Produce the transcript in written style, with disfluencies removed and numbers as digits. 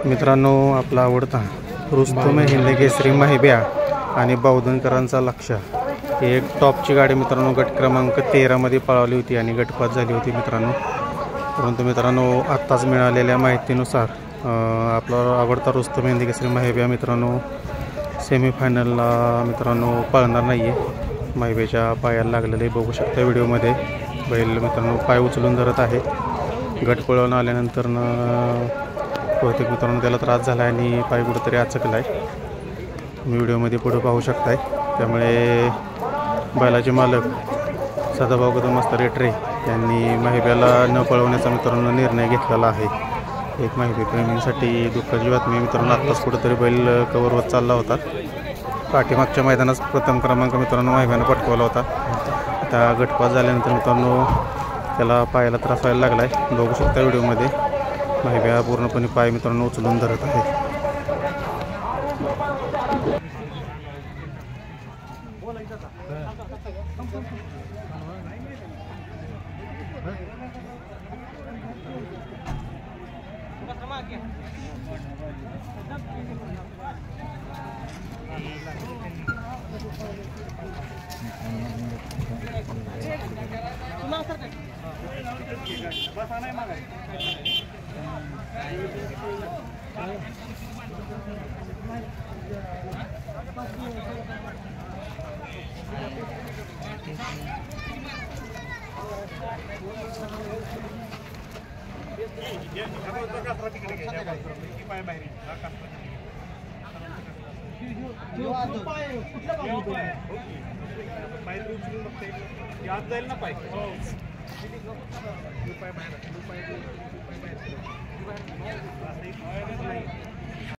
मित्रांनो, आपला आवडता रुस्तम हिंद केसरी महिब्या आणि बावधनकरांचा लक्ष ही एक टॉपची गाडी मित्रांनो गट क्रमांक 13 मध्ये पळवली होती आणि गटपात झाली होती मित्रांनो। परंतु मित्रांनो आत्ताच मिळालेल्या माहितीनुसार आपला आवडता रुस्तम हिंद केसरी महिब्या मित्रांनो सेमीफायनलला मित्रांनो पळणार नाही आहे। महिब्याच्या पायाला लागलेले बघू शकता व्हिडिओमध्ये। बैल मित्रांनो पाय उचलून धरत आहे। गट पळवून आल्यानंतर बहुतेक मित्रांनो त्याला त्रास झाला आणि पाय कुठेतरी आचकला आहे, तुम्ही व्हिडिओमध्ये पुढे पाहू शकताय। त्यामुळे बैलाचे मालक सदाभाऊ कदम रेटरे यांनी महिब्याला न पळवण्याचा मित्रांनो निर्णय घेतलेला आहे। एक महिबी प्रेमींसाठी दुःखाची बातमी मित्रांनो, आत्ताच कुठेतरी बैल कव्हरवर चालला होता। पाठीमागच्या मैदानात प्रथम क्रमांक मित्रांनो महिब्यानं पटकवला होता। आता गटपात झाल्यानंतर मित्रांनो त्याला पायाला त्रास व्हायला लागला आहे, बघू शकता व्हिडिओमध्ये। महिब्या पूर्णपणे पाय मित्रांनो उचलून धरत आहे।